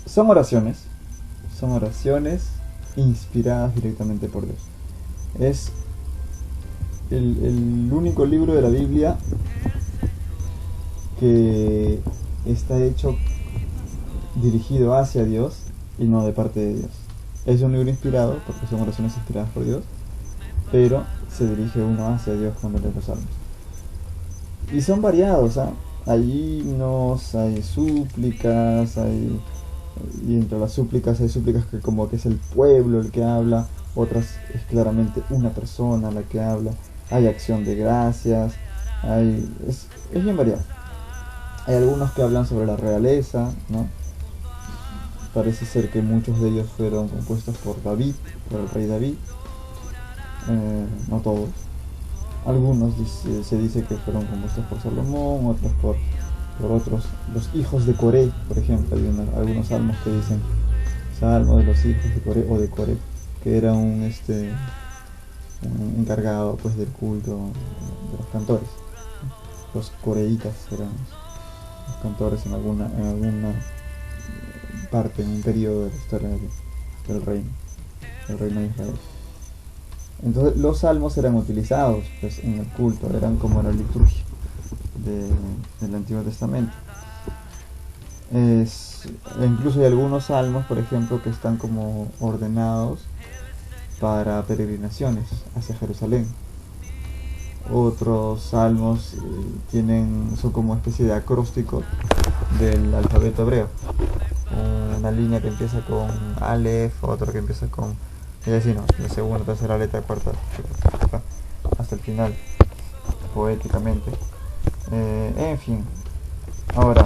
son oraciones, son oraciones inspiradas directamente por Dios. Es el único libro de la Biblia que está hecho dirigido hacia Dios y no de parte de Dios. Es un libro inspirado porque son oraciones inspiradas por Dios, pero se dirige uno hacia Dios cuando lee los salmos. Y son variados, ¿eh? Hay himnos, hay súplicas, y entre las súplicas hay súplicas que como que es el pueblo el que habla, otras es claramente una persona la que habla, hay acción de gracias, es bien variado. Hay algunos que hablan sobre la realeza, ¿no? Parece ser que muchos de ellos fueron compuestos por David, por el rey David, no todos. Algunos se dice que fueron compuestos por Salomón, otros por otros, los hijos de Coré, por ejemplo. Hay algunos salmos que dicen salmo de los hijos de Coré o de Coré, que era un encargado pues del culto de los cantores. Los coreitas eran los cantores en alguna parte, en un periodo de la historia del reino de Israel. Entonces los salmos eran utilizados pues en el culto, eran como la liturgia del Antiguo Testamento. Incluso hay algunos salmos, por ejemplo, que están como ordenados para peregrinaciones hacia Jerusalén. Otros salmos son como una especie de acróstico del alfabeto hebreo. Una línea que empieza con Aleph, otra que empieza con, es decir, no, la segunda, tercera letra, cuarta, hasta el final, poéticamente. En fin, ahora,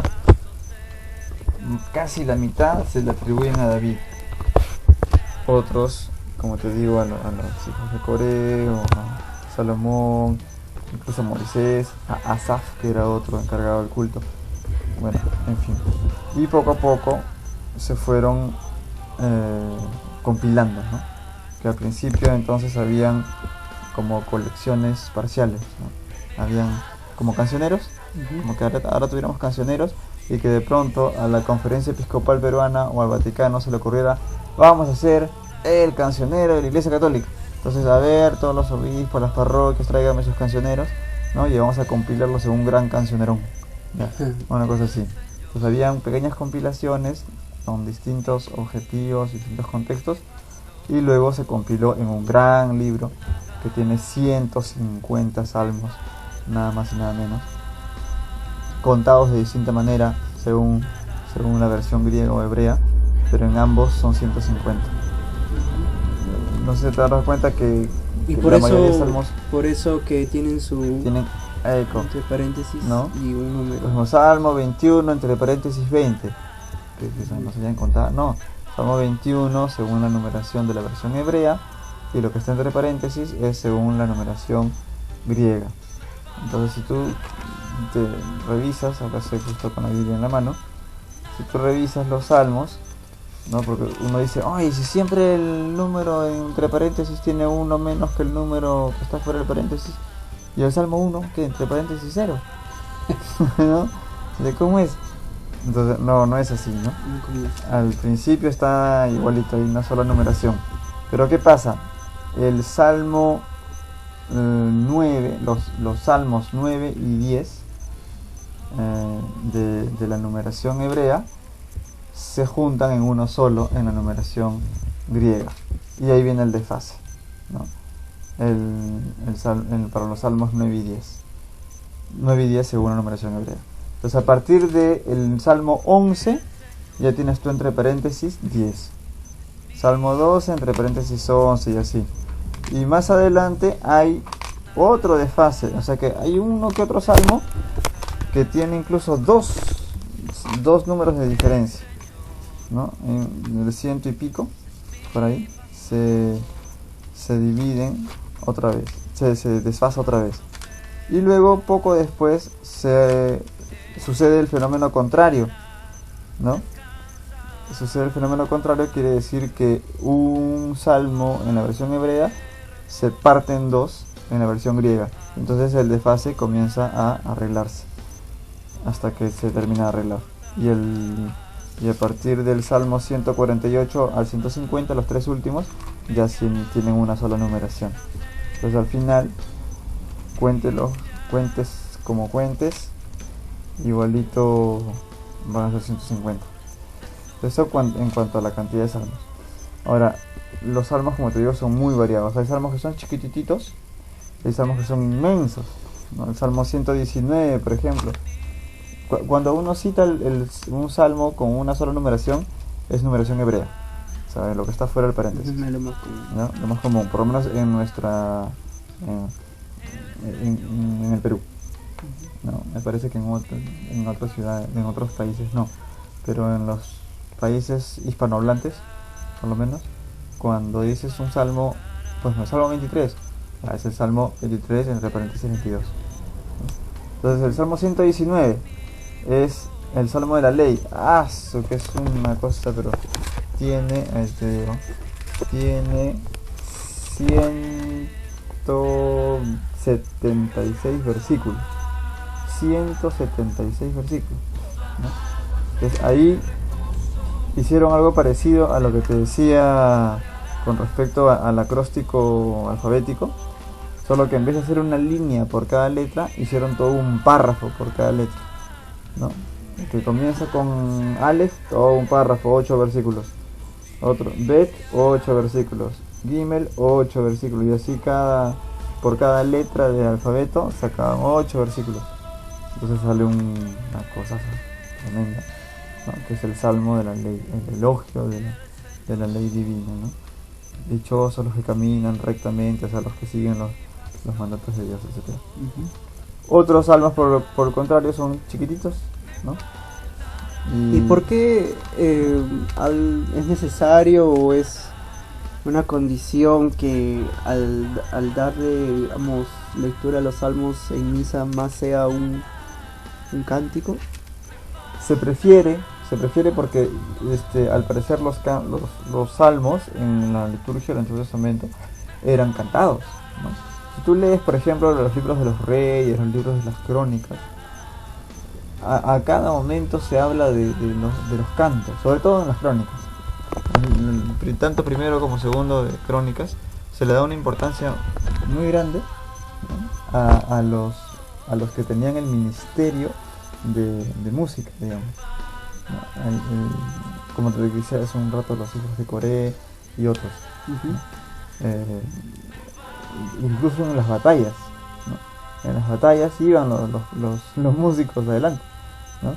casi la mitad se le atribuyen a David. Otros, como te digo, a los hijos de Coré, o a Salomón, incluso a Moisés, a Asaf, que era otro encargado del culto. Bueno, en fin. Y poco a poco se fueron compilando, ¿no? Que al principio entonces habían como colecciones parciales, ¿no? Habían como cancioneros, como que ahora tuviéramos cancioneros, y que de pronto a la Conferencia Episcopal Peruana o al Vaticano se le ocurriera, vamos a hacer el cancionero de la Iglesia Católica. Entonces, a ver, todos los obispos, las parroquias, tráiganme sus cancioneros, ¿no? Y vamos a compilarlos en un gran cancionerón, ¿ya? Una cosa así. Pues habían pequeñas compilaciones con distintos objetivos, distintos contextos, y luego se compiló en un gran libro que tiene 150 salmos, nada más y nada menos, contados de distinta manera según la versión griega o hebrea, pero en ambos son 150. No sé, te das cuenta que por la eso, mayoría de salmos por eso que tienen entre paréntesis, ¿no? Y un número. Como Salmo 21 entre paréntesis 20, que no se habían contado, no. Salmo 21 según la numeración de la versión hebrea, y lo que está entre paréntesis es según la numeración griega. Entonces, si tú te revisas, acá estoy justo con la Biblia en la mano, si tú revisas los salmos, ¿no? Porque uno dice, ay, si siempre el número entre paréntesis tiene uno menos que el número que está fuera del paréntesis, y el Salmo 1 que entre paréntesis 0, ¿no? ¿De cómo es? Entonces, no es así, ¿no? Al principio está igualito, hay una sola numeración. Pero ¿qué pasa? El Salmo 9, los Salmos 9 y 10 de la numeración hebrea se juntan en uno solo en la numeración griega, y ahí viene el desfase, ¿no? Para los salmos 9 y 10 según la numeración hebrea. Entonces, a partir del salmo 11 ya tienes tú entre paréntesis 10, salmo 12 entre paréntesis 11, y así. Y más adelante hay otro desfase, o sea que hay uno que otro salmo que tiene incluso dos números de diferencia, ¿no? En el 100 y pico, por ahí, se dividen otra vez, se desfasa otra vez. Y luego, poco después, sucede el fenómeno contrario, ¿no? Sucede el fenómeno contrario, quiere decir que un salmo en la versión hebrea se parte en dos en la versión griega. Entonces el desfase comienza a arreglarse hasta que se termina de arreglar. Y y a partir del Salmo 148 al 150, los tres últimos, ya tienen una sola numeración. Entonces al final, cuentes como cuentes, igualito van a ser 150. Eso en cuanto a la cantidad de salmos. Ahora, los salmos, como te digo, son muy variados. Hay salmos que son chiquititos, hay salmos que son inmensos, ¿no? El Salmo 119, por ejemplo. Cuando uno cita un salmo con una sola numeración, es numeración hebrea, ¿sabes? Lo que está fuera del paréntesis, lo más común, ¿no? Lo más común, por lo menos en nuestra en el Perú, ¿no? Me parece que en otras ciudades, en otros países no, pero en los países hispanohablantes, por lo menos, cuando dices un salmo, pues no es Salmo 23, es el Salmo 23 entre paréntesis 22. Entonces el Salmo 119 es el Salmo de la Ley. Que es una cosa, pero tiene 176 versículos. 176 versículos, ¿no? Entonces ahí hicieron algo parecido a lo que te decía con respecto al acróstico alfabético, solo que en vez de hacer una línea por cada letra, hicieron todo un párrafo por cada letra, ¿no? Que comienza con Aleph, todo un párrafo, 8 versículos. Otro, Bet, 8 versículos. Gimel, 8 versículos. Y así por cada letra del alfabeto sacaban 8 versículos. Entonces sale una cosa tremenda, ¿no? Que es el salmo de la ley, el elogio de la ley divina, ¿no? Dichosos los que caminan rectamente, o sea, los que siguen los mandatos de Dios, etc. Otros salmos, por el contrario, son chiquititos, ¿no? ¿Y por qué es necesario o es una condición que al darle, digamos, lectura a los salmos en misa más sea un cántico? Se prefiere porque al parecer los salmos en la liturgia del Antiguo Testamento eran cantados, ¿no? Si tú lees, por ejemplo, los libros de los reyes, los libros de las crónicas, a cada momento se habla de los cantos, sobre todo en las crónicas. Tanto primero como segundo de crónicas se le da una importancia muy grande, ¿no? a los que tenían el ministerio de música, digamos, ¿no? Como te decía hace un rato, los hijos de Coré y otros, ¿no? Incluso en las batallas, ¿no? En las batallas iban los músicos adelante, ¿no?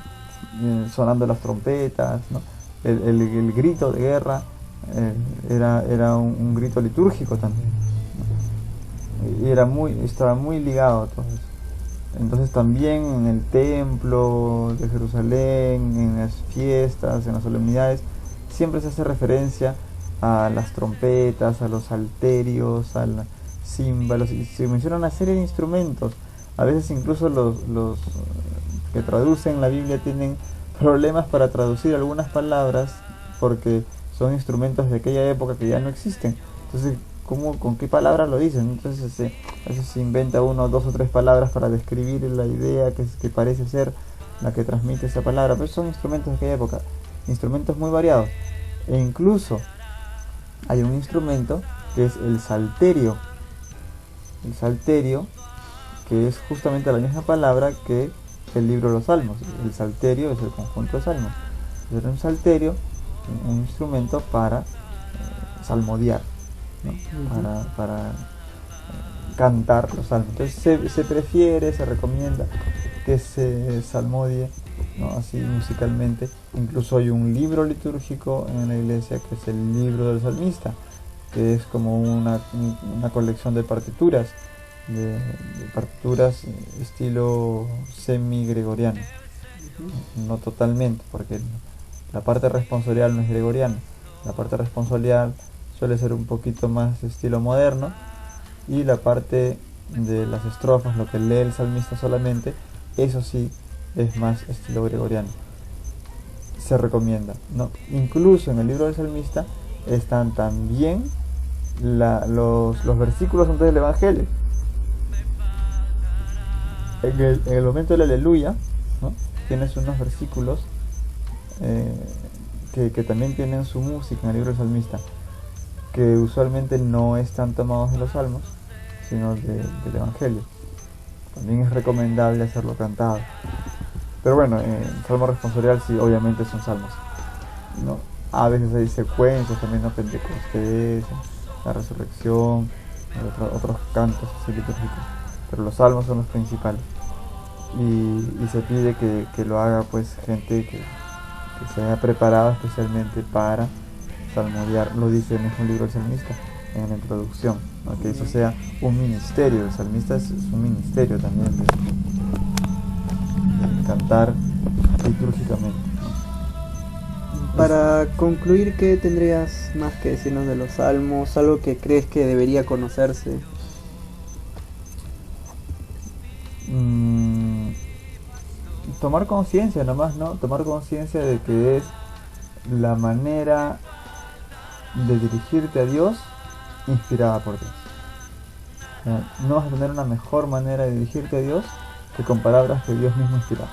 Sonando las trompetas, ¿no? El grito de guerra era un grito litúrgico también, ¿no? Y estaba muy ligado a todo eso. Entonces también en el templo de Jerusalén, en las fiestas, en las solemnidades, siempre se hace referencia a las trompetas, a los salterios, a los címbalos, y se menciona una serie de instrumentos. A veces incluso los que traducen la Biblia tienen problemas para traducir algunas palabras porque son instrumentos de aquella época que ya no existen. Entonces, ¿con qué palabras lo dicen? Entonces a veces se inventa uno, dos o tres palabras para describir la idea que parece ser la que transmite esa palabra, pero son instrumentos de aquella época, instrumentos muy variados. E incluso hay un instrumento que es el salterio, que es justamente la misma palabra que el libro de los Salmos. El salterio es el conjunto de salmos. Es un salterio, un instrumento para salmodiar, ¿no? Para cantar los salmos. Entonces se recomienda que se salmodie, ¿no? Así musicalmente. Incluso hay un libro litúrgico en la iglesia que es el libro del salmista, que es como una colección de partituras, de partituras estilo semi-gregoriano. No totalmente, porque la parte responsorial no es gregoriana. La parte responsorial suele ser un poquito más estilo moderno, y la parte de las estrofas, lo que lee el salmista solamente, eso sí es más estilo gregoriano. Se recomienda, ¿no? Incluso en el libro del salmista están también los versículos antes del Evangelio. En el momento del aleluya, ¿no? Tienes unos versículos que también tienen su música en el libro del salmista, que usualmente no están tomados de los salmos, sino del Evangelio. También es recomendable hacerlo cantado. Pero bueno, el salmo responsorial sí, obviamente son salmos, ¿no? A veces hay secuencias también, ¿no? Pentecostés, la resurrección, otros cantos así litúrgicos, pero los salmos son los principales. Y se pide que lo haga pues gente que se haya preparado especialmente para salmodiar, lo dice el mismo libro del salmista en la introducción, ¿no? Que eso sea un ministerio. El salmista es un ministerio también de cantar litúrgicamente, ¿no? Para concluir, ¿qué tendrías más que decirnos de los salmos? ¿Algo que crees que debería conocerse? Tomar conciencia nomás, ¿no? Tomar conciencia de que es la manera de dirigirte a Dios inspirada por Dios. No vas a tener una mejor manera de dirigirte a Dios que con palabras que Dios mismo inspiró.